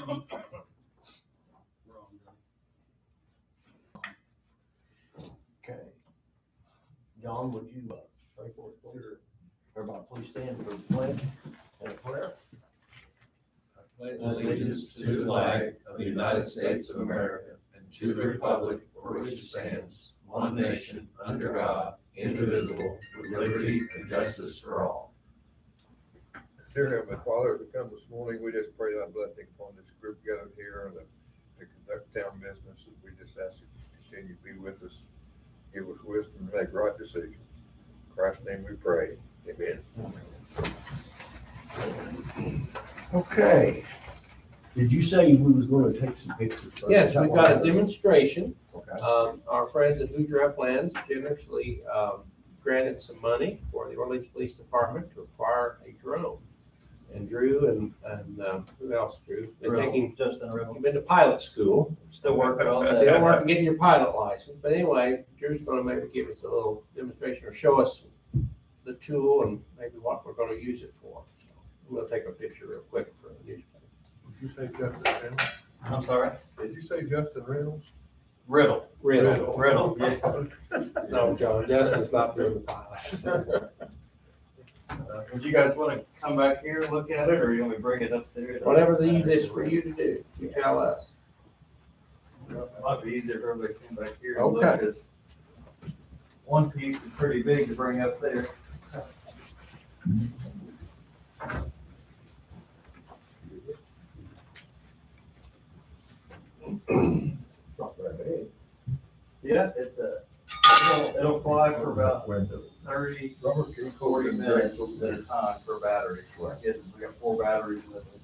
Okay. John, would you pray for us, please? Sure. Everybody, please stand for the pledge and a prayer. Allegiance to the flag of the United States of America and to the republic for which it stands, one nation, under God, indivisible, with liberty and justice for all. Dear Heavenly Father, as we come this morning, we just pray thy blessing upon this group gathered here and to conduct town business. We just ask that you continue to be with us, give us wisdom to make right decisions. In Christ's name we pray. Amen. Okay. Did you say we was gonna take some pictures? Yes, we've got a demonstration. Okay. Our friends at Hoosier Uplands generously granted some money for the Orleans Police Department to acquire a drone. And Drew and who else, Drew? Been taking, Justin Riddle. you've been to pilot school. Still working on that. Still working, getting your pilot license. But anyway, Drew's gonna maybe give us a little demonstration or show us the tool and maybe what we're gonna use it for. So we'll take a picture real quick for the newspaper. Did you say Justin Reynolds? I'm sorry? Did you say Justin Reynolds? Riddle. Riddle. Yeah. No, John, Justin's not doing the pilot. Would you guys want to come back here and look at it, or you want me to bring it up there? Whatever the easiest for you to do, you tell us. It might be easier for everybody to come back here and look, Okay. because one piece is pretty big to bring up there. Yeah, it's it'll fly for about 30, 40 minutes at a time per battery. We got 4 batteries with it.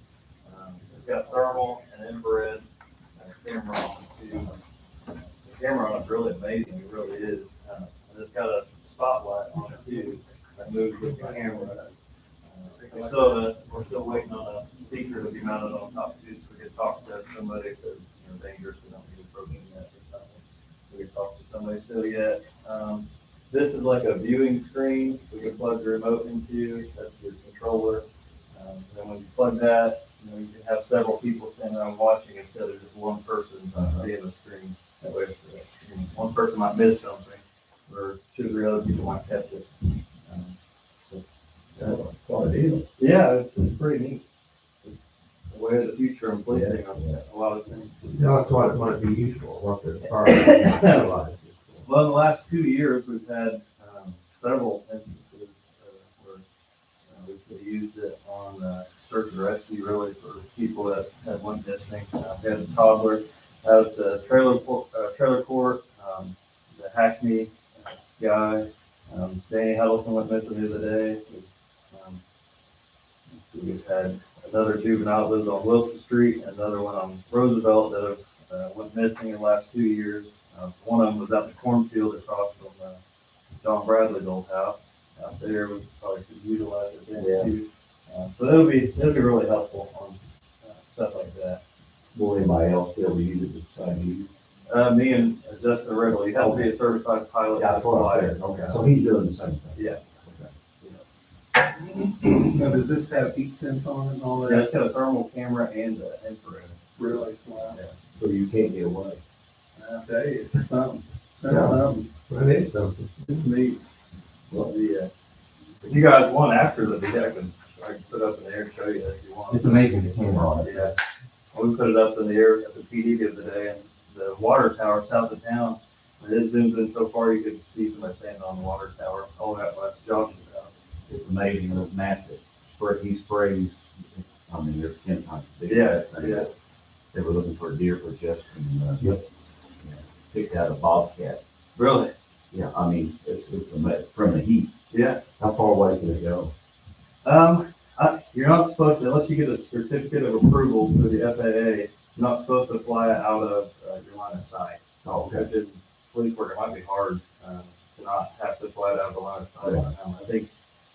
It's got thermal and infrared and a camera on it too. The camera on it's really amazing, it really is. And it's got a spotlight on it too that moves with the camera. We're still waiting on a speaker to be mounted on top too, so we can talk to somebody if they're dangerous, we don't be approaching that or something. We can talk to somebody still yet. This is like a viewing screen, so you can plug the remote into, that's your controller. And then when you plug that, you can have several people standing around watching instead of just one person seeing the screen. That way, one person might miss something, or 2 or 3 other people might catch it. Yeah, it's pretty neat. It's the way of the future in policing on a lot of things. Tell us what it might be useful, what the department utilizes. Well, in the last 2 years, we've had several instances where we've used it on search and rescue, really, for people that went missing. We had a toddler out at the trailer court, the Hackney guy, Danny Huddleston went missing the other day. We've had another juvenile that lives on Wilson Street, another one on Roosevelt that have went missing in the last 2 years. One of them was out in the cornfield across from John Bradley's old house out there. We probably could utilize it then too. So that'll be really helpful on stuff like that. Will anybody else be able to use it beside you? Me and Justin Riddle, you have to be a certified pilot. Yeah, that's what I figured. Okay, so he's doing the same thing. Yeah. So does this have heat sense on it and all Yeah, that? it's got a thermal camera and infrared. Really? Wow. So you can't get away. I tell you, it's something. That's something. That is something. It's neat. Well, if you guys want after the video, I can put it up in the air and show you if you want. It's amazing, the camera on it. Yeah. Well, we put it up in the air at the PD the other day, and the water tower south of town, when it zooms in so far, you could see somebody standing on the water tower all out by Josh's house. It's amazing, those mats that he sprays, I mean, they're 10 times bigger. Yeah. They were looking for a deer for Justin, picked out a bobcat. Really? Yeah, I mean, it's from the heat. Yeah. How far away can it go? You're not supposed to, unless you get a certificate of approval through the FAA, you're not supposed to fly it out of your line of sight. Oh, okay. Which in police work, it might be hard to not have to fly it out of the line of sight. I think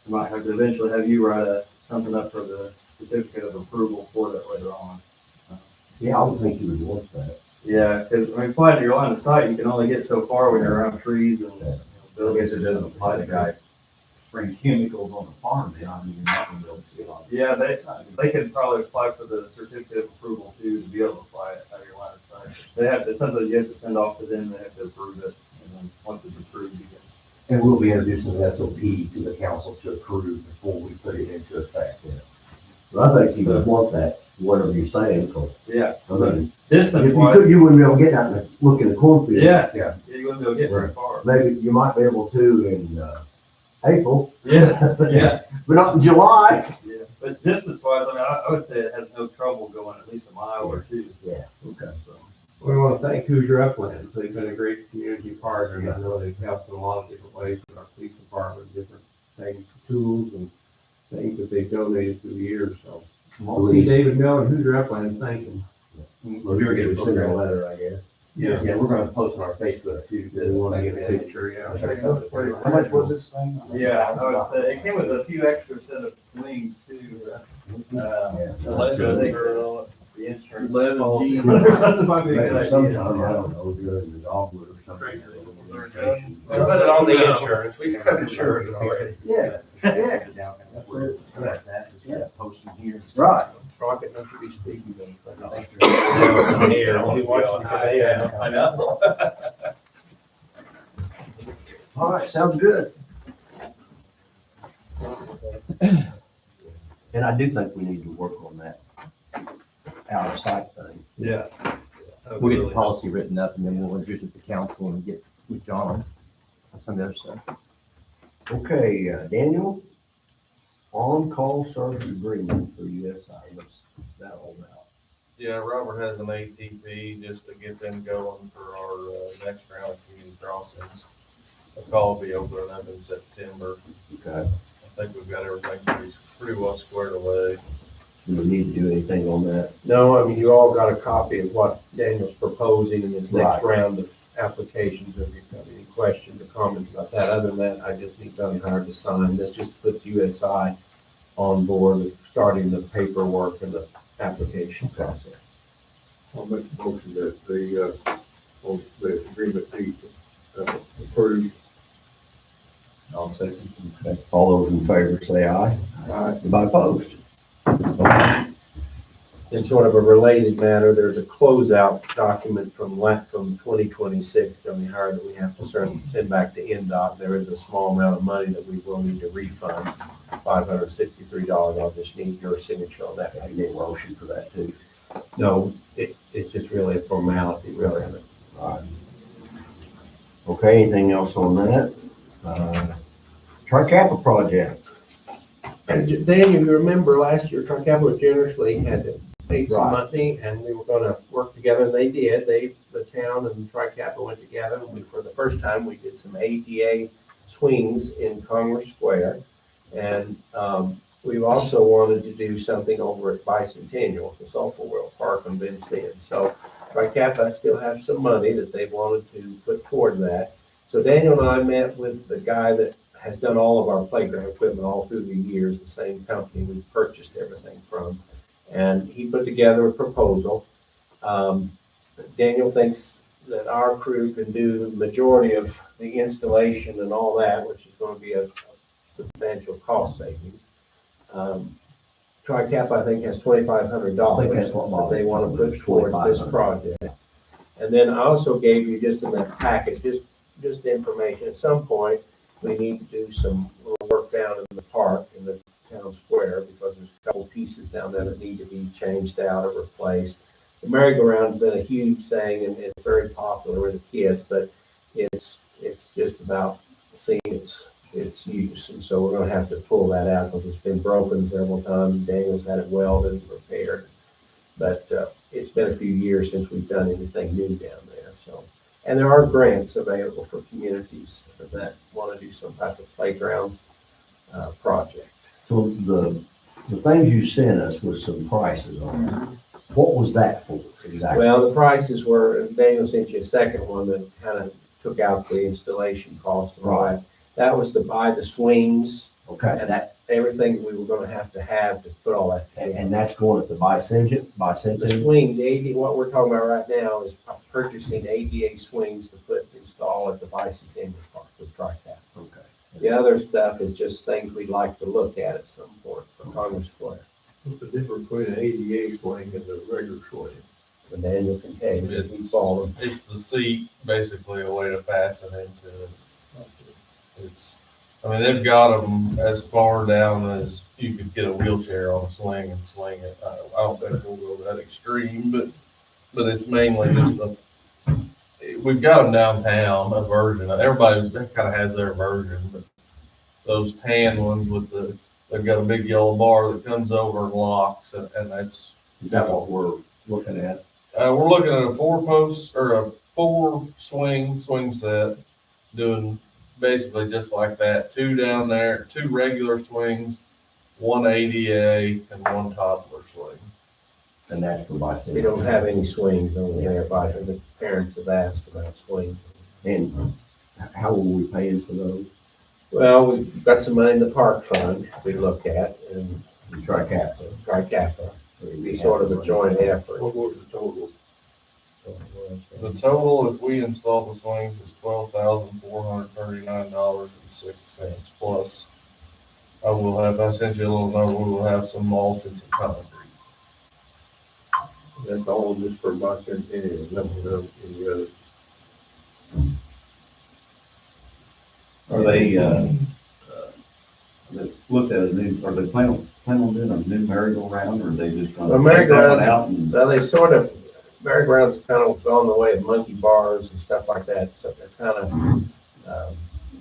we might have to eventually have you write something up for the certificate of approval for that later on. Yeah, I would think you would want that. Yeah, because I mean, flying to your line of sight, you can only get so far when you're around trees and buildings. it doesn't apply to guy spraying chemicals on the farm, then I mean, you're not gonna be able to see it on. Yeah, they could probably apply for the certificate of approval too, to be able to apply it out of your line of sight. They have, it's something you have to send off to them, they have to approve it, and then once it's approved, you can. And we'll be introducing an SOP to the council to approve before we put it into effect. Well, I think you would want that, whatever you're saying, because, Yeah, I mean, distance if you wise, could, you wouldn't be able to get out and look in the cornfield. yeah, Yeah. you wouldn't be able to get very far. Maybe you might be able to in, April, Yeah, yeah, but not in July. yeah, but distance wise, I mean, I would say it has no trouble going at least a mile or two. Yeah, okay. So, We want to thank Hoosier Uplands. They've been a great community partner, and I know they've helped in a lot of different ways with our police department, different things, tools and things that they've donated through the years, so. We'll see David Mill and Hoosier Uplands, thank him. Well, you're gonna send a letter, I guess. Yeah, we're gonna post on our Facebook too. We want to get a picture, yeah. How much was this thing? yeah, I would say, it came with a few extra set of wings too. The leather, or the insurance. Leather policy. jeans. Something might be a good Maybe idea. sometime, I don't know, during the dogwood or something. We put it on the insurance, we got insurance already. Yeah, yeah, Yeah. Posting here. right. Crockett, don't you be speaking of Thank them. Here, I'll be watching today. I know. All right, sounds good. And I do think we need to work on that out of sight thing. Yeah. We'll get the policy written up and then we'll introduce it to council and get with John on some of the other stuff. Okay, Daniel, on-call service agreement for USI, what's that all about? Yeah, Robert has an ATP just to get them going for our next round of community crossings. The call will be opening up in September. Okay, I think we've got everything pretty well squared away. do we need to do anything on that? No, I mean, you all got a copy of what Daniel's proposing in his next Right. round of applications. If you've got any questions or comments about that, other than that, I just need Donnie Howard to sign. This just puts USI on board with starting the paperwork and the application process. I'll make the motion that the agreement be approved. I'll second. Okay, all those in favor say aye. Aye. Anybody opposed? Okay. In sort of a related matter, there's a closeout document from 2026, Donnie Howard, that we have to send back to NDOT. There is a small amount of money that we will need to refund, $563. I'll just need your signature on that. I need a motion for that too. No, it's just really a formality, really. All right. Okay, anything else on that? Tricapa project. And Daniel, you remember last year, Tri-Capital generously had to pay some Right. money, and we were gonna work together, and they did. The town and Tri-Capital went together, and for the first time, we did some ADA swings in Congress Square. And we've also wanted to do something over at Bicentennial, at the Softball World Park in Vincennes. So Tri-Capital still have some money that they wanted to put toward that. So Daniel and I met with the guy that has done all of our playground equipment all through the years, the same company we've purchased everything from. And he put together a proposal. Daniel thinks that our crew can do the majority of the installation and all that, which is going to be a substantial cost savings. TriCap, I think, has $2,500 that's what that they want to put Bob's towards this $2,500. project. And then I also gave you just in that packet, just information. At some point, we need to do some little work down in the park, in the town square, because there's a couple pieces down there that need to be changed out or replaced. The merry-go-round's been a huge thing, and it's very popular with the kids, but it's just about seeing its use. And so we're gonna have to pull that out because it's been broken several times. Daniel's had it welded and repaired. But it's been a few years since we've done anything new down there, so. And there are grants available for communities that want to do some type of playground project. So the things you sent us with some prices on it, what was that for exactly? Well, the prices were, and Daniel sent you a second one that kind of took out the installation cost. Right. That was to buy the swings, Okay, that, everything that we were going to have to put all that together. and that's going at the Bicentennial? The swing, the AD, what we're talking about right now is purchasing ADA swings to install at the Bicentennial Park with TriCap. Okay. The other stuff is just things we'd like to look at some point for Congress Square. What's the difference between an ADA swing and the regular swing? And Daniel can tell you, because he's It's, fallen. it's the seat, basically a way to fasten into it. It's, I mean, they've got them as far down as you could get a wheelchair on a swing and swing it. I don't think we'll go that extreme, but it's mainly just we've got them downtown, a version. Everybody kind of has their version, but those tan ones they've got a big yellow bar that comes over and locks, and that's. Is that what we're looking at? We're looking at a 4-post or a 4-swing set, doing basically just like that. 2 down there, 2 regular swings, 1 ADA, and 1 toddler swing. And that's for We bicycle. don't have any swings over there, but the parents have asked about swings. And how will we paying for those? Well, we've got some money in the park fund we look at, and We try cap. TriCappa. So it'd be sort of a joint effort. What was the total? The total, if we install the swings, is $12,439.06 plus. I sent you a little note, we will have some mulch and some concrete. That's all just for bicentennial, nothing else, any other. Are they, they looked at a new, are they planning on doing a new merry-go-round, or are they just gonna? Well, take that one merry-go-rounds- out and- Now, they sort of, merry-go-rounds kind of gone the way of monkey bars and stuff like that, so they're kind of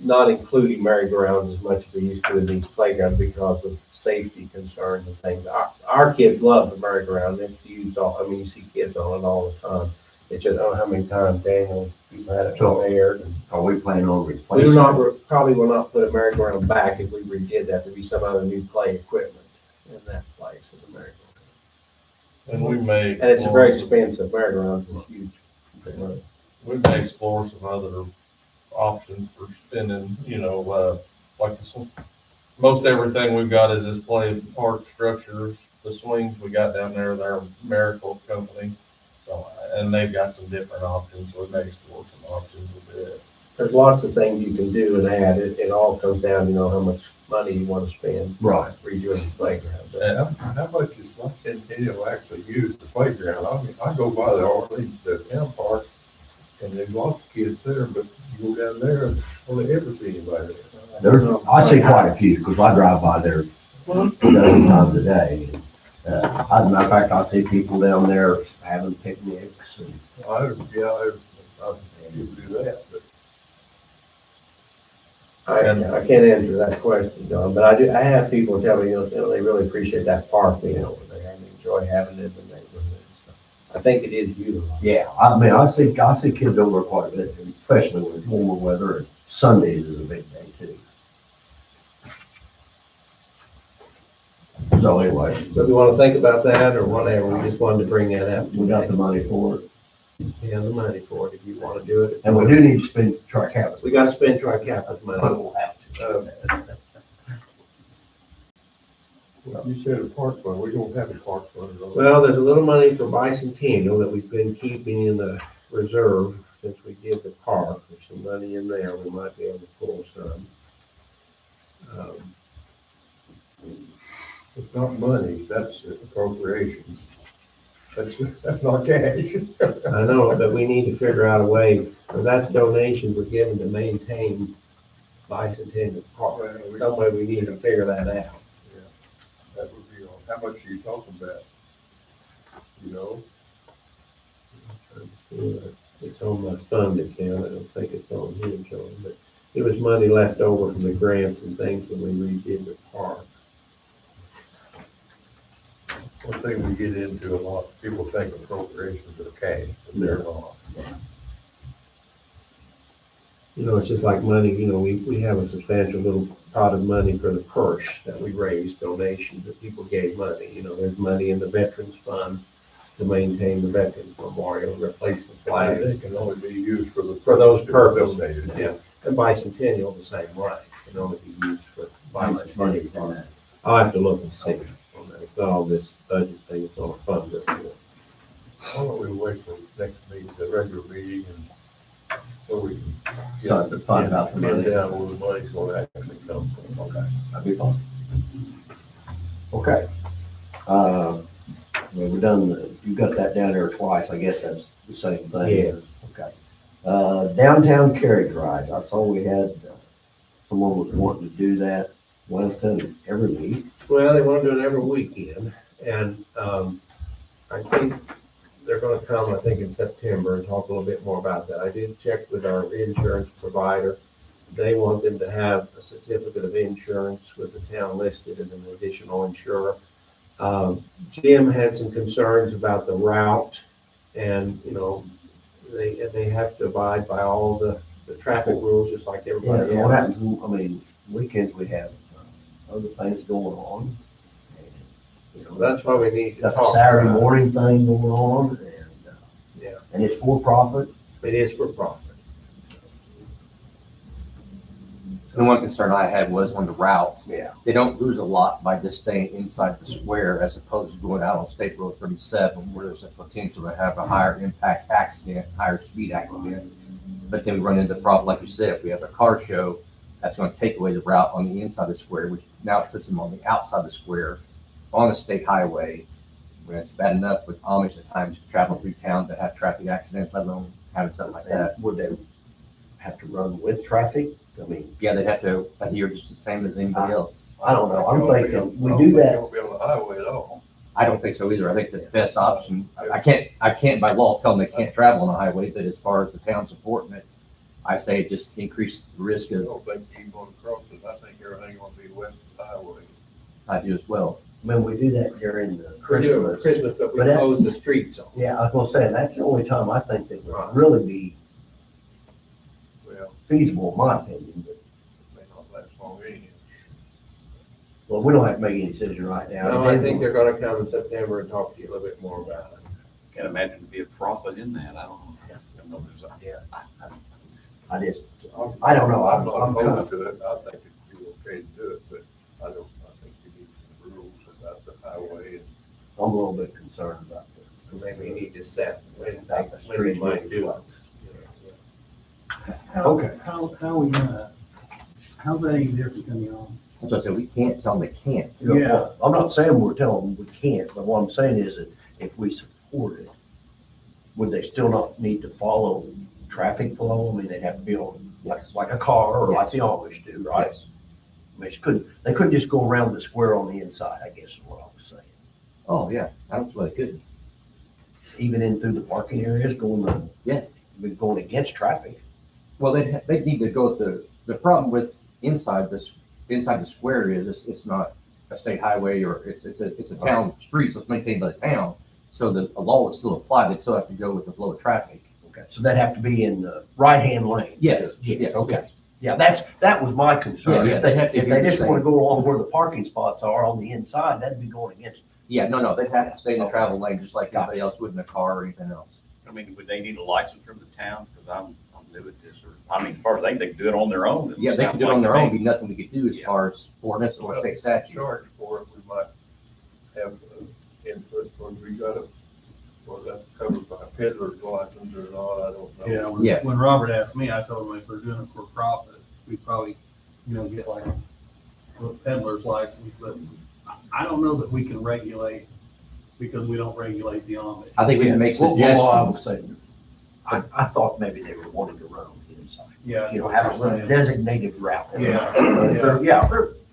not including merry-go-rounds as much as they used to in these playgrounds because of safety concerns and things. Our kids love the merry-go-round, it's used all, I mean, you see kids on it all the time. It's just, I don't know how many times, Daniel, you've had it repaired. And Are we planning on we replacing? will not, probably will not put a merry-go-round back if we redid that, there'd be some other new play equipment in that place of the merry-go-round. And we may. And it's a very expensive merry-go-round, it's huge. We may explore some other options for spending, like most everything we've got is this play park structures. The swings we got down there, they're a Miracle Company. So, and they've got some different options, so we may explore some options with it. There's lots of things you can do and add. It all comes down to, how much money you want to spend Right. redoing the playground. Yeah. How much is bicentennial actually use the playground? I mean, I go by the town park, and there's lots of kids there, but you go down there and hardly ever see anybody there. I see quite a few, because I drive by there a dozen times a day. As a matter of fact, I see people down there having picnics and. I do that, but I can't answer that question, Don, but I have people tell me, they really appreciate that park being over there and enjoy having it in the neighborhood. So I think it is utilized. Yeah, I mean, I see kids over there quite a bit, especially when it's warmer weather, and Sundays is a big day too. So anyway, So do you want to think about that or whatever? We just wanted to bring that up. we got the money for it, Yeah, the money for it if you want to do it. and we do need to spend TriCapita. We got to spend TriCappa's money. We'll have to. you said a park fund, we don't have a park fund at all. Well, there's a little money for bicentennial that we've been keeping in the reserve since we did the park. There's some money in there. We might be able to pull some. It's not money, that's appropriations. That's not cash. I know, but we need to figure out a way, because that's donations we're given to maintain bicentennial park. Some way we need to figure that out. That would be all. How much are you talking about? You know? It's on my fund account. I don't think it's on here, John, but there was money left over from the grants and things when we redid the park. One thing we get into a lot, people think appropriations are cash, but they're not. It's just like money, we have a substantial little pot of money for the purse that we raised, donations that people gave money. There's money in the Veterans Fund to maintain the Veterans Memorial, replace the They flags. can only be used for those purposes. Donated. Yeah, and bicentennial the same way, can only be used for How much money is bicentennial. on that? I'll have to look and see on that. It's not on this budget thing, it's on a fund report. Why don't we wait for next meeting, the regular meeting, and So we So to find out the pin money. down where the money's gonna actually come from. Okay, that'd be fine. Okay. Well, we're done, you got that down there twice, I guess that's the same thing. Yeah. Okay. Downtown carriage ride, I saw we had, someone was wanting to do that, Wellington, every week. Well, they want to do it every weekend, and I think they're gonna come, I think, in September and talk a little bit more about that. I did check with our insurance provider. They want them to have a certificate of insurance with the town listed as an additional insurer. Jim had some concerns about the route, and, you know, they have to abide by all the traffic rules, just like everybody Yeah, what else. happens, I mean, weekends we have other things going on. And, you know, That's why we need to got the talk. Saturday about it. morning thing going on and, Yeah. and it's for profit. It is for profit. The one concern I had was on the route. Yeah. They don't lose a lot by just staying inside the square as opposed to going out on State Road 37 where there's a potential to have a higher impact accident, higher speed accident. But then we run into the problem, like you said, if we have a car show, that's going to take away the route on the inside of the square, which now puts them on the outside of the square on a state highway. When it's bad enough with Amish at times traveling through town to have traffic accidents, let alone having something like that. And would they have to run with traffic? I mean, Yeah, they'd have to adhere just the same as anybody else. I don't know, I'm think thinking, we they'll do be- that, They'll be on the highway at all. I don't think so either. I think the best option, I can't by law tell them they can't travel on the highway, but as far as the town supporting it, I say it just increases the risk I of, don't think you going across it. I think everything will be west of the highway. I do as well. I mean, we do that during the We do it for Christmas. Christmas, but we But that's- close the streets off. Yeah, I was gonna say, that's the only time I think that Right. would really be Well, feasible, in my opinion, but, it may not last long anyhow. well, we don't have to make any decision right now. No, I think they're gonna come in September and talk to you a little bit more about it. Can't imagine to be a profit in that, I don't know. I just, I don't know, I'm I'm not kind of, opposed to it. I think it'd be okay to do it, but I think you need some rules about the highway and I'm a little bit concerned about this. Maybe we need to set when About the they streets might do it. Okay. How are we gonna, how's that any different than the Amish? That's what I said, we can't tell them they can't. Yeah. I'm not saying we're telling them we can't, but what I'm saying is that if we support it, would they still not need to follow traffic flow? I mean, they'd have to be on, like a car or like the Amish do, right? Yes. I mean, they couldn't just go around the square on the inside, I guess is what I was saying. Oh, yeah, I don't feel they could. Even in through the parking areas, going against traffic. Well, they'd need to go with the problem with inside the square is it's not a state highway or it's a town street, so it's maintained by the town. So a law would still apply, they'd still have to go with the flow of traffic. Okay, so they'd have to be in the right-hand lane. Yes, Yes, okay. yes. Yeah, that was my concern. Yeah, If they have to if do they the just same. want to go along where the parking spots are on the inside, that'd be going against. Yeah, no, they'd have to stay in the Okay. travel lane just like anybody else would in a car or anything else. I mean, would they need a license from the town? Because I'm new at this, or, I mean, as far as they can do it on their own. Yeah, they could do it on their own, be nothing we could do as Yeah. far as ordinance or state statute. charge for it. We might have input when we got a, well, that covered by peddler's license or not, I don't know. Yeah, Yeah. when Robert asked me, I told him if they're doing it for profit, we'd probably, get like a peddler's license, but I don't know that we can regulate because we don't regulate the Amish. I think we can make Well, I was suggestions. saying, I thought maybe they were wanting to run on the inside. Yeah. You know, have a little designated route. Yeah.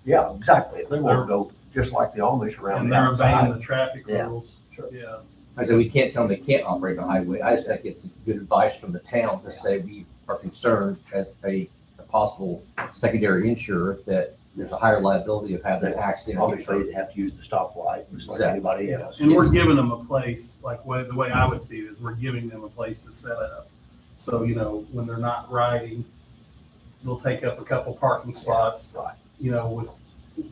Yeah, exactly. If they want to go just like the Amish around And the they're obeying outside. the traffic Yeah. rules. Sure. Yeah. I said, we can't tell them they can't operate on the highway. I just think it's good advice from the town to say we are concerned as a possible secondary insurer that there's a higher liability of having an accident. or get Obviously, hurt. they'd have to use the stoplight, just like Exactly. anybody else. And we're giving them a place, like the way I would see it is we're giving them a place to set up. So, when they're not riding, they'll take up a couple parking spots, Right. with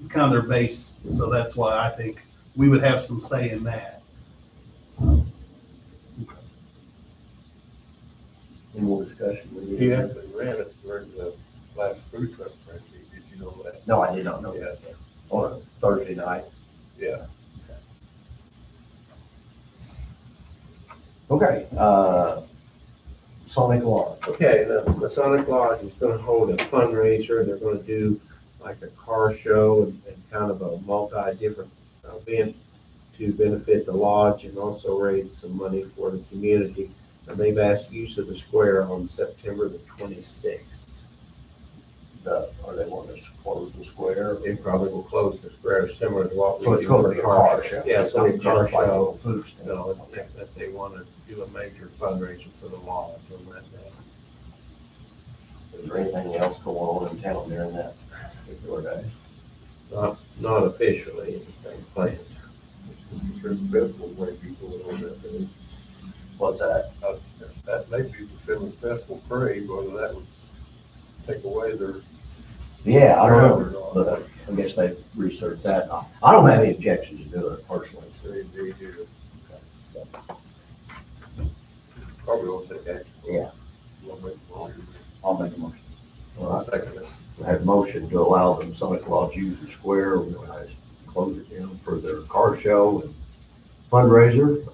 kind of their base. So that's why I think we would have some say in that. So, Any more discussion? He actually ran it during the last food truck frenzy. Did you know that? No, I did not know Yeah, that. On a Thursday night. yeah. Okay, Sonic Lodge. Okay, the Masonic Lodge is gonna hold a fundraiser. They're gonna do like a car show and kind of a multi-different event to benefit the lodge and also raise some money for the community. And they've asked use of the square on September the 26th. Or they want us to close the square. They probably will close the square similar to what we So do it's gonna for be the a car show. Yeah, it's gonna be a car Just like a show. little food stand. You know, that they wanna do a major fundraiser for the lodge on that day. Is there anything else going on in town during that particular day? Not officially anything planned. Sure, the festival may be going on that day. What's that? That may be the Finland Festival Parade, whether that would take away their. Yeah, I don't Or know, not. but I guess they've researched that. I don't have any objection to doing it personally. They do. Probably won't take action. Yeah. We'll make a motion. I'll make a motion. All I'll right. second it. I have a motion to allow the Masonic Lodge use the square. We're going to close it down for their car show and fundraiser.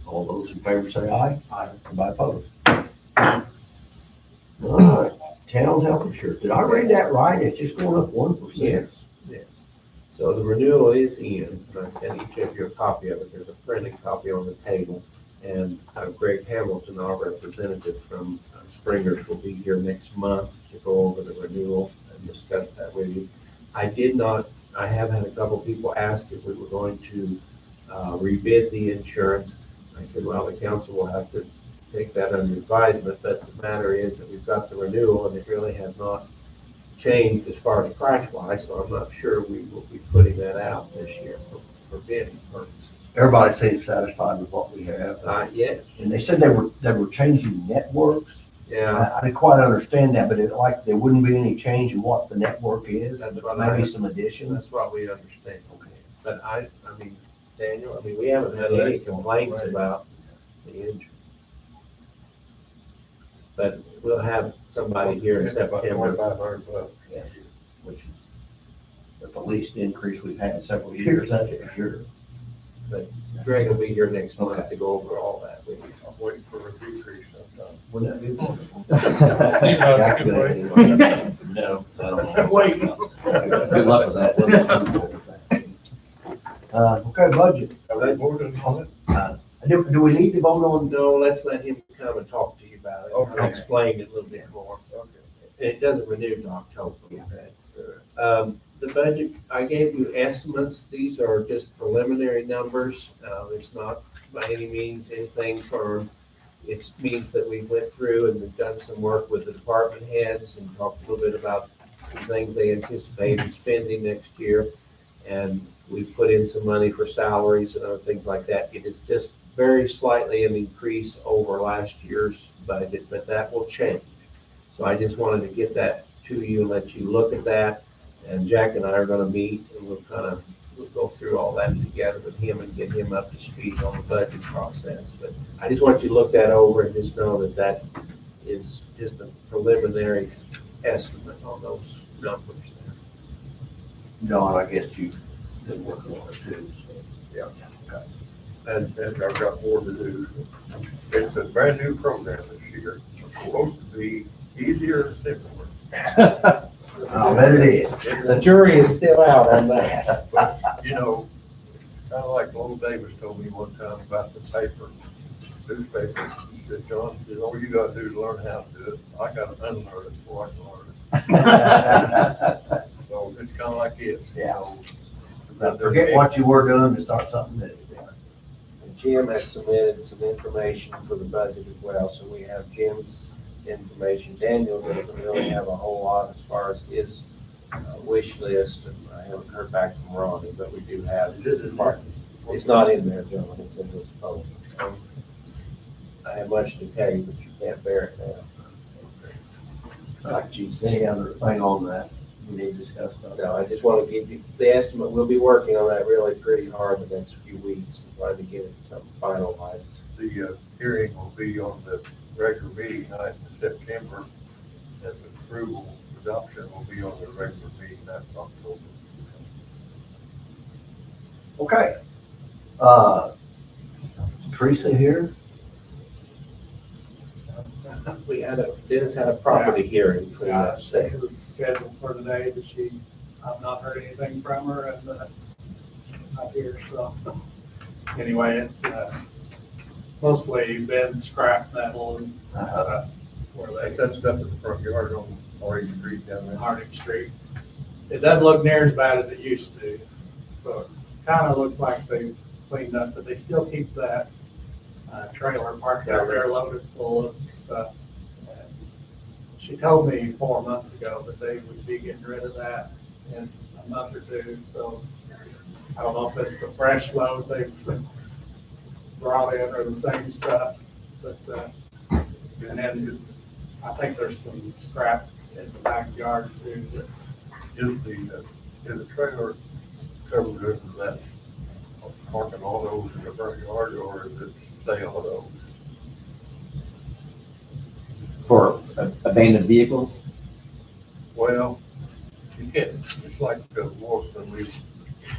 All those in favor say aye. Aye. Anybody opposed? All right, town's health insurance. Did I read that right? It's just going up 1%? Yes, yes. So the renewal is in, and I sent each of you a copy of it. There's a printed copy on the table. And Greg Hamilton, our representative from Springers, will be here next month to go over the renewal and discuss that with you. I have had a couple people ask if we were going to rebid the insurance. I said, well, the council will have to take that under advisement, but the matter is that we've got the renewal and it really has not changed as far as price wise, so I'm not sure we will be putting that out this year for bidding purposes. Everybody seems satisfied with what we have. Yes, And they said they were changing networks. yeah, I didn't quite understand that, but there wouldn't be any change in what the network is. That's what Maybe I- some additions. that's what we understand. But I mean, Daniel, I mean, we haven't had any complaints about the injury. But we'll have somebody here in It's about September. $2,500. Yeah, which is the least increase we've had in several years, that's for sure. Greg will be here next month to go over all that with you. I'm waiting for a decrease sometime. Wouldn't that be wonderful? No, Wait. Good luck with that. Okay, budget. Are they voting on it? Do we need to vote on? No, let's let him come and talk to you about it. I'll Okay. explain it a little bit more. Okay. It doesn't renew to October. The budget, I gave you estimates. These are just preliminary numbers. It's not by any means anything firm. It means that we went through and we've done some work with the department heads and talked a little bit about some things they anticipate spending next year. And we put in some money for salaries and other things like that. It is just very slightly an increase over last year's budget, but that will change. So I just wanted to get that to you and let you look at that. And Jack and I are gonna meet and we'll go through all that together with him and get him up to speed on the budget process. But I just want you to look that over and just know that that is just a preliminary estimate on those numbers there. John, I guess you've been working on it too, so. Yeah. Okay. And I've got more to do. It's a brand new program this year. It's supposed to be easier and simpler. I bet it is. The jury is still out on that. You know, kind of like Lowell Davis told me one time about the newspaper. He said, John, he said, all you gotta do is learn how to do it. I gotta unlearn it before I can learn it. So it's kind of like this. you Yeah. know. Forget what you were doing to start something new. And Jim has submitted some information for the budget as well, so we have Jim's information. Daniel doesn't really have a whole lot as far as his wish list, and I haven't heard back from Ronnie, but we do have. It's not in there, John, it's in this folder. I have much to tell you, but you can't bear it now. Like Jesus. Any other thing on that we need to discuss about? No, I just want to give you the estimate. We'll be working on that really pretty hard the next few weeks, and trying to get it something finalized. The hearing will be on the regular meeting night in September, and the approval, adoption will be on the regular meeting night in October. Okay. Is Teresa here? Dennis had a property hearing between Yeah, us. Say, it was scheduled for today, but I've not heard anything from her, and she's not here, so. Anyway, it's mostly been scrap metal and stuff where They they set stuff in the front yard on Orange Street down there. Harding Street. It doesn't look near as bad as it used to, so it kind of looks like they've cleaned up, but they still keep that trailer parked out there loaded full of stuff. And she told me 4 months ago that they would be getting rid of that in a month or two, so I don't know if it's the fresh load they've brought in or the same stuff, but, and then I think there's some scrap in the backyard too. Is the trailer covered with that, parking all those in the front yard, or is it stay on those? For abandoned vehicles, Well, you can't, it's like Wolfson, we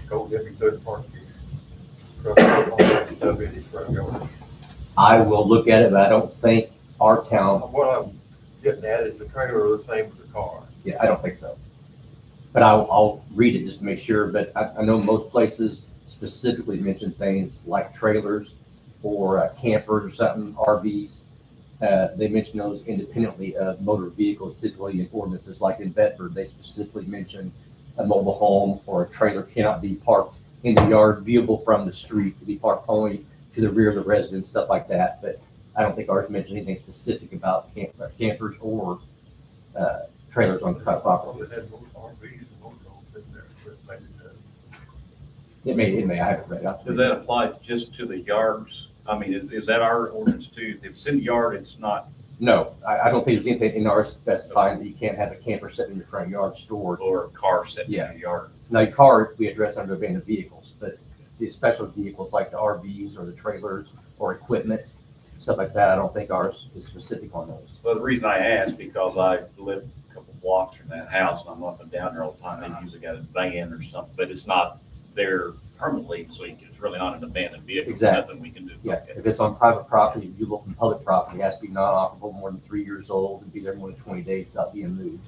told him he couldn't park his truck all that stuff in his front yard. I will look at it, but I don't think our town, What I'm getting at is the trailer the same as a car. yeah, I don't think so. But I'll read it just to make sure, but I know most places specifically mention things like trailers or campers or something, RVs. They mention those independently of motor vehicles, typically in ordinances, like in Bedford, they specifically mention a mobile home or a trailer cannot be parked in the yard viewable from the street, to be parked only to the rear of the residence, stuff like that. But I don't think ours mentioned anything specific about campers or trailers on private property. Well, it had most RVs and most of them in there, but maybe it doesn't. It may, I haven't read it. Does that apply just to the yards? I mean, is that our ordinance too? If it's in the yard, it's not, No, I don't think there's anything in ours specifying that you can't have a camper sitting in your front yard stored. or a car sitting in Yeah. the yard. Now, your car, we address under abandoned vehicles, but the special vehicles like the RVs or the trailers or equipment, stuff like that, I don't think ours is specific on those. Well, the reason I ask, because I live a couple blocks from that house and I'm up and down there all the time. They usually got a van or something, but it's not there permanently, so it's really not an abandoned vehicle. There's Exactly. Nothing we can do. Yeah, Okay. if it's on private property, if you look from public property, it has to be non-operable, more than 3 years old, and be there more than 20 days without being moved.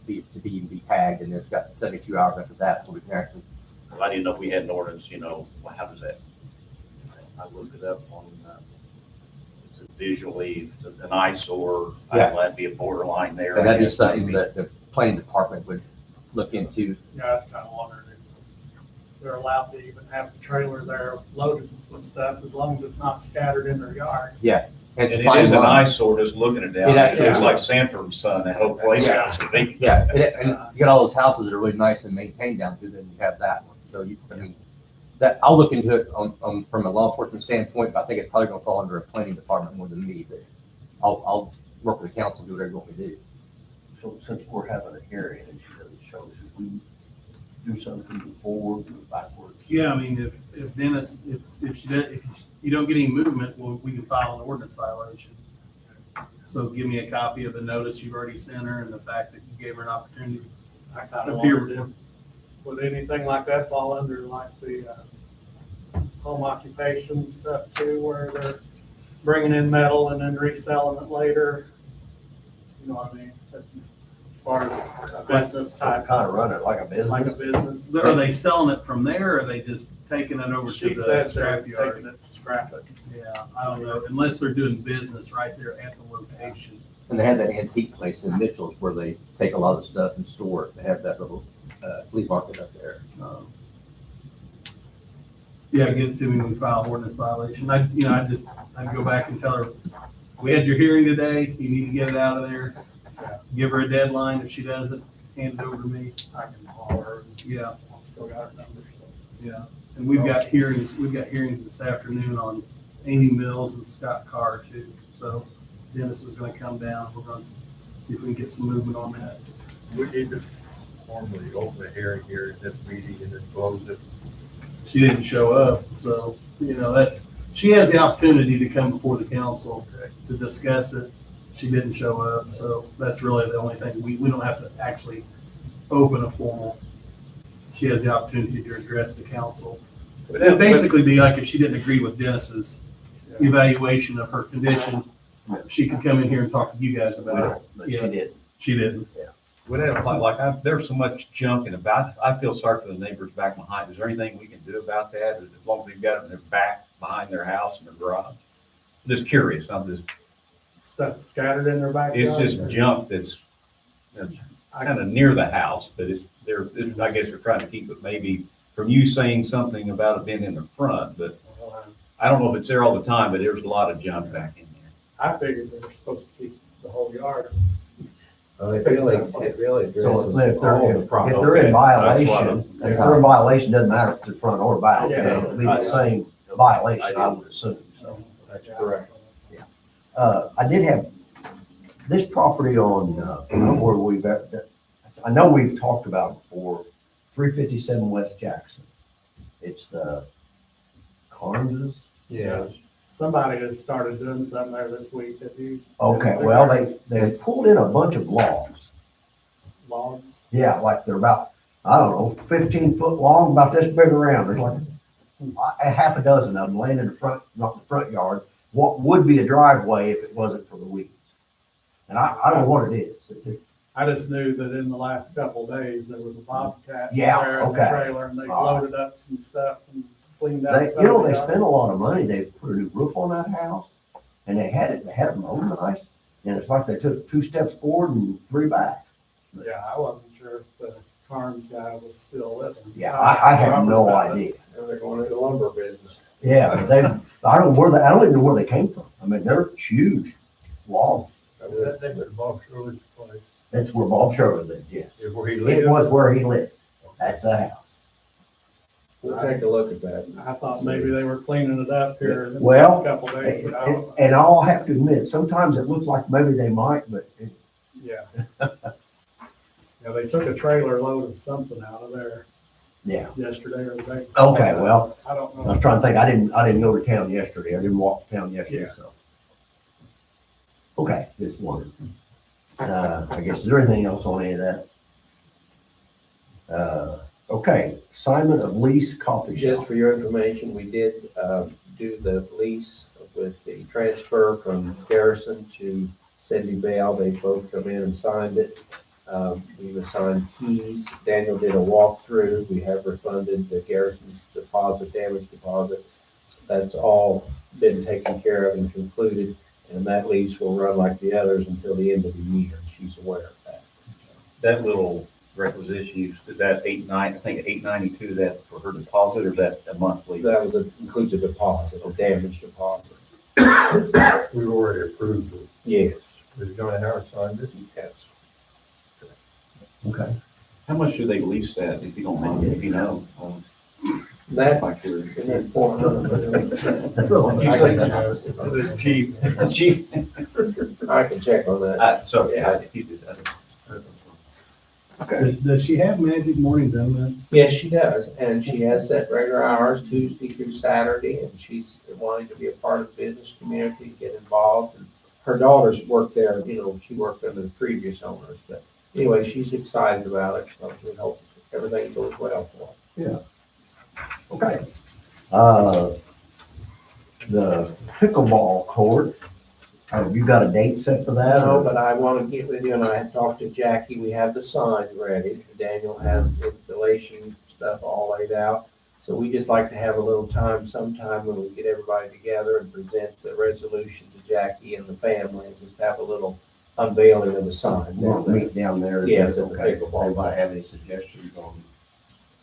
To be tagged, and it's got 72 hours after that, so we can actually, Well, I didn't know if we had an ordinance, well, how does that? I looked it up on, it's visually an eyesore. Yeah. That'd be a borderline there. and I that'd be guess, something maybe. that the planning department would look into. Yeah, I was kind of wondering if they're allowed to even have the trailer there loaded with stuff as long as it's not scattered in their yard. And And it's a it fine is an line. eyesore just looking at it down It there. actually It looks is. like Sanford and Son, that whole place Yeah. has to be. Yeah, and you got all those houses that are really nice and maintained down through there, and you have that one. So I mean, that, I'll look into it from a law enforcement standpoint, but I think it's probably gonna fall under a planning department more than me, but I'll work with the council, do whatever you want me to do. So since we're having a hearing and she doesn't show, should we do something, move forward, move backwards? Yeah, I mean, if Dennis, if you don't get any movement, well, we can file an ordinance violation. So give me a copy of the notice you've already sent her and the fact that you gave her an opportunity. I kind of Appear wondered, would anything like that fall under like the home occupation stuff too, where they're bringing in metal and then reselling it later? You know what I mean? As far as a business type, Kind of run it like a like a business. business. Are they selling it from there or are they just taking it over to She the said they're scrap taking yard? it to scrap it. Yeah, I don't know, unless they're doing business right there at the location. And they have that antique place in Mitchell's where they take a lot of stuff and store it. They have that little flea market up there. Yeah, give it to me when we file an ordinance violation. I'd go back and tell her, we had your hearing today, you need to get it out of there. Give her a deadline. If she doesn't, hand it over to me. I can call her. Yeah, I've still got her number, so. yeah. And we've got hearings this afternoon on Amy Mills and Scott Carr too. So Dennis is gonna come down. We're gonna see if we can get some movement on that. We need to formally open the hearing here at this meeting and then close it. She didn't show up, so, that, she has the opportunity to come before the council to discuss it. She didn't show up, so that's really the only thing. We don't have to actually open a formal. She has the opportunity to address the council. It'd basically be like if she didn't agree with Dennis's evaluation of her condition, she could come in here and talk to you guys We about it. don't, but she Yeah. did. She didn't. There's so much junk in the back. I feel sorry for the neighbors back behind. Is there anything we can do about that? As long as they've got it in their back, behind their house and their garage? Just curious. Stuff scattered in their backyard. It's just junk that's kind of near the house, but I guess they're trying to keep it maybe from you saying something about it being in the front, but I don't know if it's there all the time, but there's a lot of junk back in there. I figured they were supposed to keep the whole yard. Well, it really So addresses if all they're, the problems. if they're in Okay, that's what violation, if they're in violation, doesn't matter if it's the front or back, Yeah. it'll be the same violation, I would assume, so. That's correct. I did have this property on, where we've, I know we've talked about it before, 357 West Jackson. It's the Carnes's. Yeah. Somebody has started doing something there this week. Have you? Okay, well, they pulled in a bunch of logs. Logs. Yeah, like they're about, I don't know, 15-foot long, about this big around. There's like a half a dozen of them laying in the front, not the front yard. What would be a driveway if it wasn't for the weeds? And I don't know what it is. It just- I just knew that in the last couple of days, there was a bobcat Yeah, there in the okay. trailer and they All right. loaded up some stuff and cleaned out They, stuff. you know, in they the yard. spent a lot of money. They put a new roof on that house and they had it mowed nice. And it's like they took 2 steps forward and 3 back. Yeah, I wasn't sure if the Carnes guy was still living. Yeah, I have no about it. idea. And they're going into the lumber business. Yeah, but I don't even know where they came from. I mean, they're huge logs. That neighbor, Bob Shirley's place, That's where Bob Shirley lived, yes. is where he It lived. was where he lived. That's the house. We'll take a look at that. I thought maybe they were cleaning it up here in the Well, last couple of days, but I don't know. And I'll have to admit, sometimes it looks like maybe they might, but Yeah. Yeah, they took a trailer load of something out of there yeah. yesterday or the day. Okay, well, I don't I know. was trying to think, I didn't go to town yesterday. I didn't walk to town yesterday, Yeah. so. Okay, just wondered. I guess, is there anything else on any of that? Okay, assignment of lease coffee Just shop. for your information, we did do the lease with the transfer from Garrison to Cindy Bell. They both come in and signed it. We've assigned keys. Daniel did a walkthrough. We have refunded the Garrison's deposit, damage deposit. So that's all been taken care of and concluded. And that lease will run like the others until the end of the year. And she's aware of that. That little requisition, is that I think 892, that for her deposit, or is that a monthly? That was includes a deposit, a damage deposit. We've already approved it. Yes. Has Johnny Howard signed it? Yes. Okay. How much do they lease that, if you don't mind, if you know? That, Like your isn't that 400? You say It's cheap. chief? I can check on that. Sorry, if you do that. Okay. Does she have Magic Morning Donuts? Yes, she does, and she has set regular hours, Tuesday through Saturday, and she's wanting to be a part of the business community, get involved. And her daughters work there, she worked under the previous owners, but anyway, she's excited about it, so we hope everything goes well for her. Okay. The pickleball court, have you got a date set for that? No, or- but I want to get with you, and I had talked to Jackie, we have the sign ready, Daniel has the installation stuff all laid out. So we just like to have a little time sometime when we get everybody together and present the resolution to Jackie and the family, and just have a little unveiling of the sign. We'll meet down there. Yes, at the Okay. pickleball. Anybody have any suggestions on?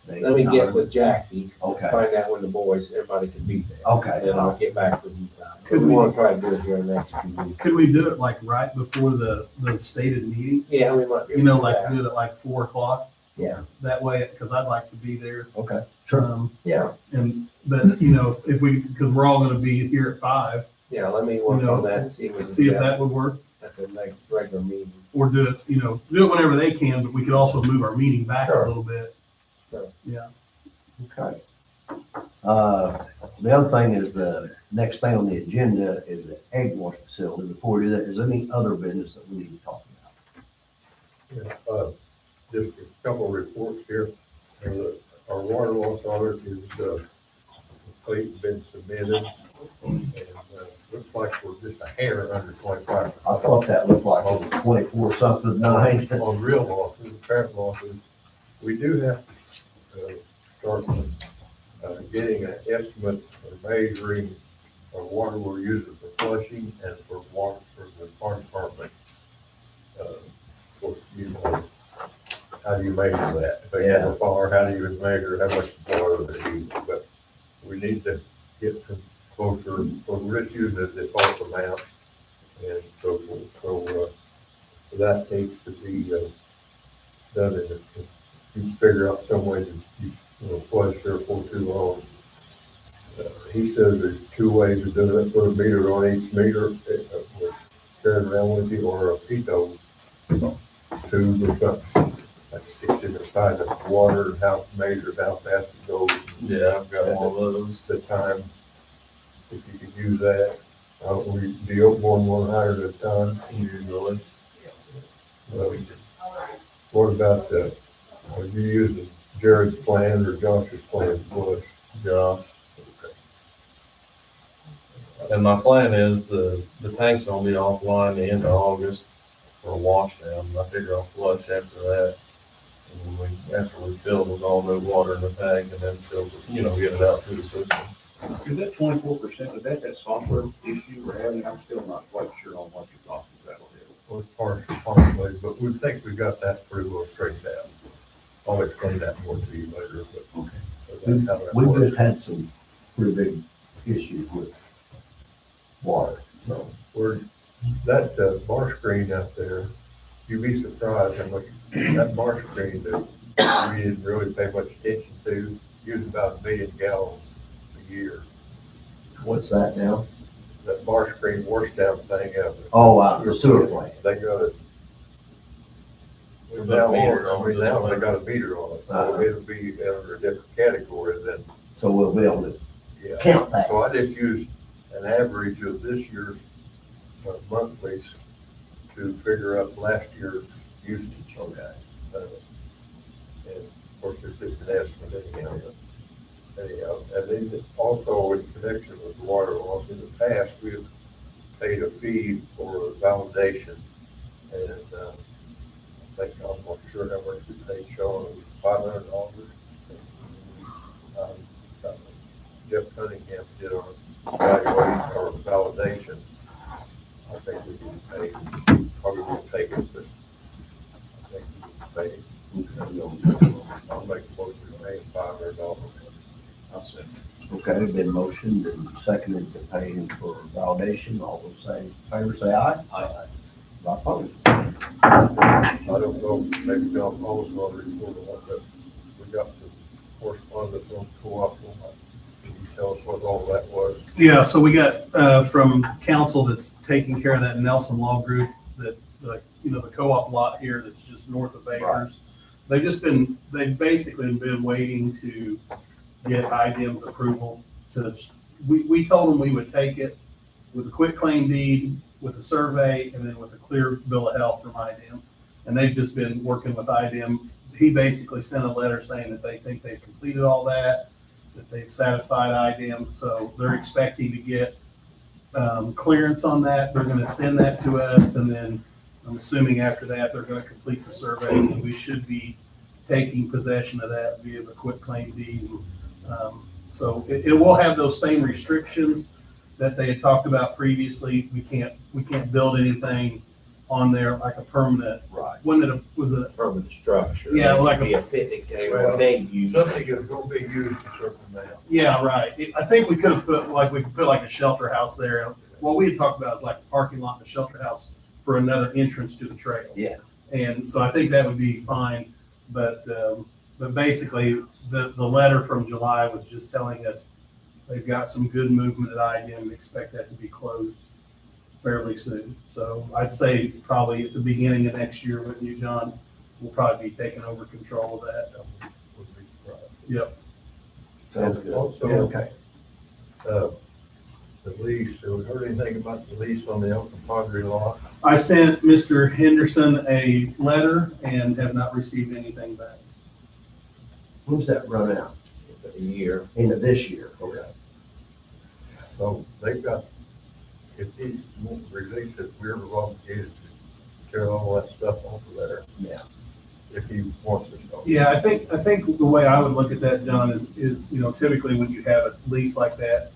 date Let me and get time? with Jackie, Okay. find out when the boys, everybody can be there. Okay. And then I'll get back with you guys. Could We we- want to try to do it here in the next few weeks. Could we do it like right before the stated meeting? Yeah, we might be. You know, able to like do that. do it at like 4 o'clock? Yeah, That way, because I'd like to be there. Okay. Sure. yeah, But if we, because we're all gonna be here at 5, yeah, let me work on that and see what. see if that would work. At the next regular meeting. Or do it, do it whenever they can, but we could also move our meeting back Sure. a little bit. Sure. Yeah. Okay. The other thing is the next thing on the agenda is the egg wash facility. Before we do that, is there any other business that we need to talk about? Just a couple of reports here. Our water loss audit is, complete, been submitted. And, looks like we're just a hair under 25%. I thought that looked like it was 24 something nine. On real losses, apparent losses, we do have to start getting an estimate for measuring of water we're using for flushing and for water for the fire department. Of course, you know, how do you measure that? If they have a fire, how do you measure how much water they're using? But we need to get to closer, but we're just using the default amount and so forth. So, that needs to be, done in you figure out some way to, you know, flush there for too long. He says there's two ways of doing it, put a meter on each meter, carry it around with you, or a pitot tube or something. That sticks in the side of the water and how to measure how fast it goes. Yeah, I've got all those. The time, if you could use that. Do you open one higher at a time? Usually. What about are you using Jared's plan or Josh's plan for us? Josh. And my plan is the tank's gonna be offline the end of August for a wash down. I figure I'll flush after that. And when after we fill with all new water in the tank and then fill, get it out through the system. Is that 24%, is that software issue we're having? I'm still not quite sure on what your thoughts of that will be. Or partially, but we think we got that pretty well straightened out. I'll explain that more to you later, but. Okay. That's how that We've works. just had some pretty big issues with water, so. That bar screen out there, you'd be surprised how much, that bar screen that we didn't really pay much attention to, use about 1 million gallons a year. What's that now? That bar screen wash down thing out there. Oh, the sewer plant. They got it. We've Now, got a meter on it. now they got a meter on it, so it'll be under a different category than, So we'll be able to yeah. count that. So I just used an average of this year's monthlies to figure out last year's usage. Okay. And of course, it's just an estimate anyhow. And then also in connection with water loss, in the past, we have paid a fee for validation. And I think, I'm not sure how much we paid Sean, it was $500. Jeff Cunningham did our evaluation or validation. I think we didn't pay, probably won't take it, but I think we didn't pay. I'll make a motion to pay $500. I'll say. Okay, been motioned and seconded to pay him for validation. All those say, favor say aye. Aye. Opposed? I don't know, maybe John Paul's going to report on that. We got some correspondence on co-op. Can you tell us what all that was? Yeah, so we got from council that's taking care of that Nelson Law Group, that, the co-op lot here that's just north of Bakers. They've basically been waiting to get IDEM's approval we told them we would take it with a quick claim deed, with a survey, and then with a clear bill of health from IDEM. And they've just been working with IDEM. He basically sent a letter saying that they think they've completed all that they've satisfied IDEM. So they're expecting to get clearance on that. They're gonna send that to us, and then I'm assuming after that, they're gonna complete the survey, and we should be taking possession of that via the quick claim deed. So it will have those same restrictions that they had talked about previously. We can't build anything on there like a permanent. Right. Was a Permanent structure. Yeah, like a- Be a picnic table, a big use. Something is going to be used a certain amount. Yeah, right. I think we could put like a shelter house there. What we had talked about is like a parking lot and a shelter house for another entrance to the trail. Yeah. And so I think that would be fine, but basically the letter from July was just telling us they've got some good movement at IDEM, expect that to be closed fairly soon. So I'd say probably at the beginning of next year with you, John, we'll probably be taking over control of that. Would be surprised. Yep. Sounds good. Also, Okay. The lease, have we heard anything about the lease on the Elton Padre lot? I sent Mr. Henderson a letter and have not received anything back. When's that run out? A year. Into this year? Okay. So they've got if he won't release it, we're obligated to tear all that stuff off of there. Yeah. If he wants it. Yeah, I think the way I would look at that, John, is, you know, typically when you have a lease like that,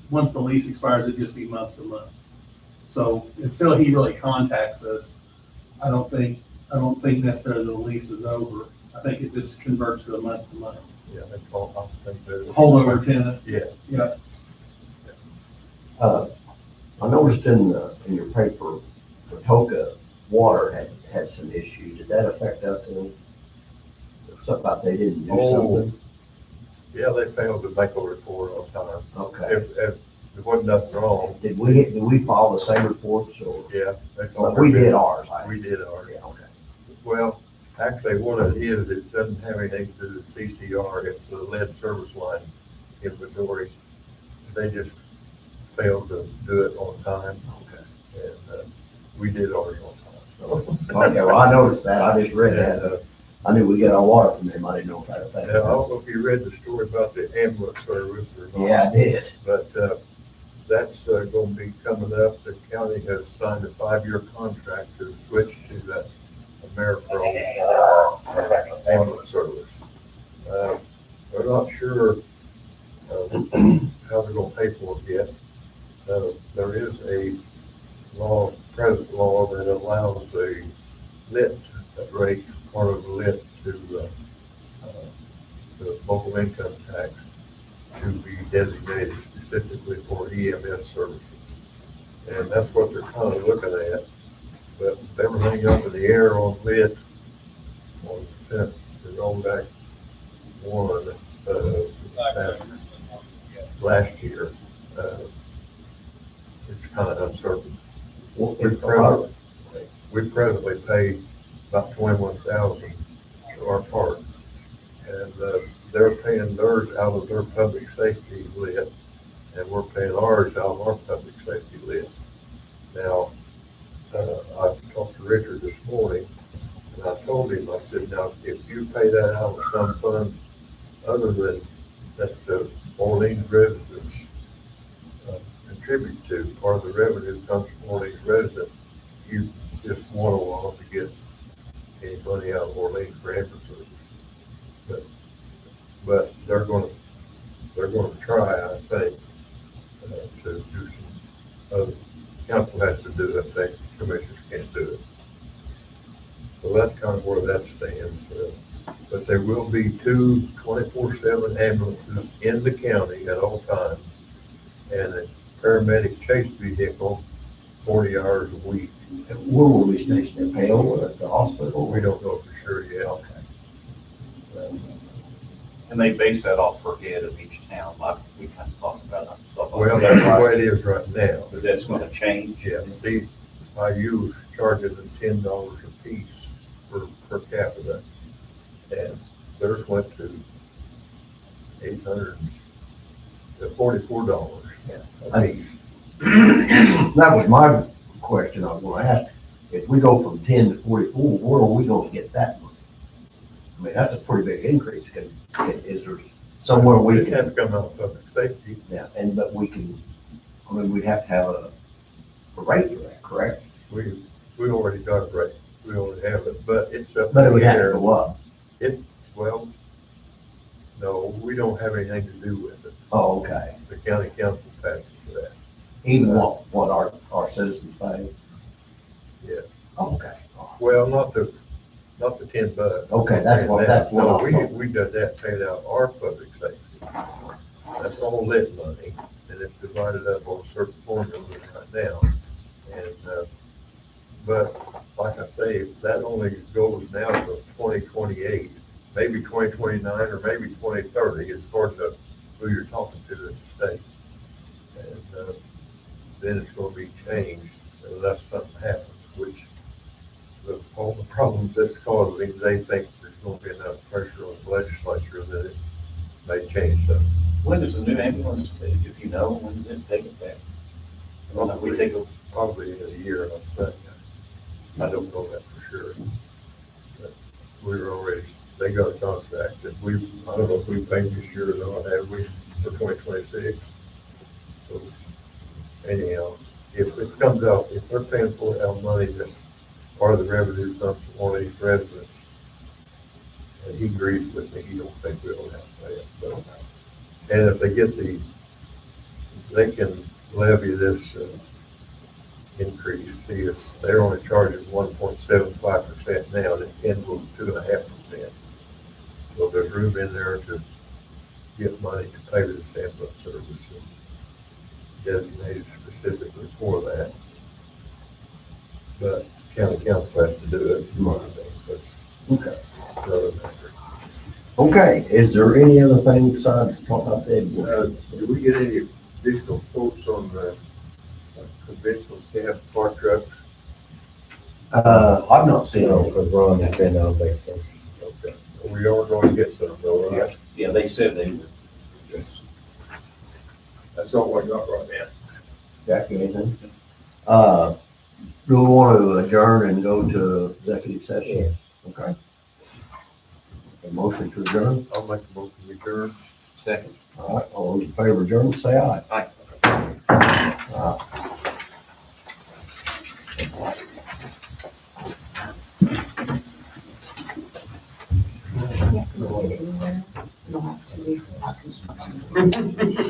once the lease expires, it'd just be month to month. So until he really contacts us, I don't think necessarily the lease is over. I think it just converts to a month to month. Yeah, that's all, I think that. Holdover tenant. Yeah. Yeah. I noticed in your paper, Patoka Water had some issues. Did that affect us any? Something about they didn't do something? Yeah, they failed to make a report on time. Okay. If there wasn't nothing wrong, Did we follow the same reports or? yeah, that's all. But we did ours. We did ours. Yeah, okay. Well, actually, what it is, it doesn't have anything to do with CCR, it's the lead service line inventory. They just failed to do it on time, Okay. and we did ours on time. Okay, well, I noticed that. I just read that. I knew we got our water from them. I didn't know if that affected Now, I don't us. know if you read the story about the ambulance service or not. Yeah, I did. But that's going to be coming up. The county has signed a 5-year contract to switch to that AmeriPro ambulance service. They're not sure how they're going to pay for it yet. There is a present law that allows a lit rate, part of the lit to the local income tax to be designated specifically for EMS services. And that's what they're kind of looking at. But everything up in the air on lit, on Senate, the rollback one, last year, it's kind of uncertain. We presently pay about 21,000 for our part, and they're paying theirs out of their public safety lit, and we're paying ours out of our public safety lit. Now, I talked to Richard this morning, and I told him, I said, now, if you pay that out of some fund other than that the Orleans residents contribute to, part of the revenue comes from Orleans residents, you just want to want to get any money out of Orleans for ambulance service. But they're going to try, I think, to do some, council has to do it, I think, commissioners can't do it. So that's kind of where that stands. But there will be 2 24/7 ambulances in the county at all times, and a paramedic chase vehicle 40 hours a week. Where will we station in Pale or at the hospital? We don't know for sure yet. Okay. And they base that off per head of each town, like we kind of talked about and stuff like Well, that. that's the way it is right now. But that's gonna change. Yeah, see, IU charges us $10 a piece per capita, and theirs went to $44 a piece. That was my question I was going to ask. If we go from 10 to 44, where are we going to get that money? I mean, that's a pretty big increase. Is there somewhere we We'd have can, to come out of public safety. yeah, but we can, I mean, we'd have to have a rate for that, correct? We already got it right. We already have it, but it's up But it in would the have to air. go up. Well, no, we don't have anything to do with it. Oh, okay. The county council passes that. Even what our citizens pay? Yes. Oh, okay. Well, not the $10. Okay, that's what No, I'm talking. we did that, paid out our public safety. That's all lit money, and it's divided up on certain formulas right now. And, but like I say, that only goes now to 2028, maybe 2029, or maybe 2030, as far as who you're talking to at the state. And then it's gonna be changed unless something happens, which all the problems that's causing, they think there's gonna be enough pressure on the legislature that it may change something. When does the new ambulance take, if you know, when does it take effect? We take a Probably in a year, I'm saying. I don't know that for sure. But we were already, they got a contract that I don't know if we paid this year or not, have we, for 2026? So anyhow, if it comes out, if they're paying for it out of money that part of the revenue comes from one of these residents, and he agrees with me, he don't think we don't have to pay it, but, and if they get they can levy this, increase, see, they're only charging 1.75% now, and it can go to 2.5%. So there's room in there to get money to pay this ambulance service and designated specifically for that. But county council has to do it. That's Okay. another matter. Okay, is there any other thing besides talk about the ambulance? Do we get any additional quotes on the conventional cab car trucks? I've not seen them. Because Ron has been out there first. Okay. We are going to get some though, right? Yeah, they said they would. That's all I got right now. Jackie, anything? Do we want to adjourn and go to executive session? Okay. A motion to adjourn? I'll make a motion to adjourn. Second. All right, all those in favor of adjourn, say aye. Aye. The last 2 weeks of construction.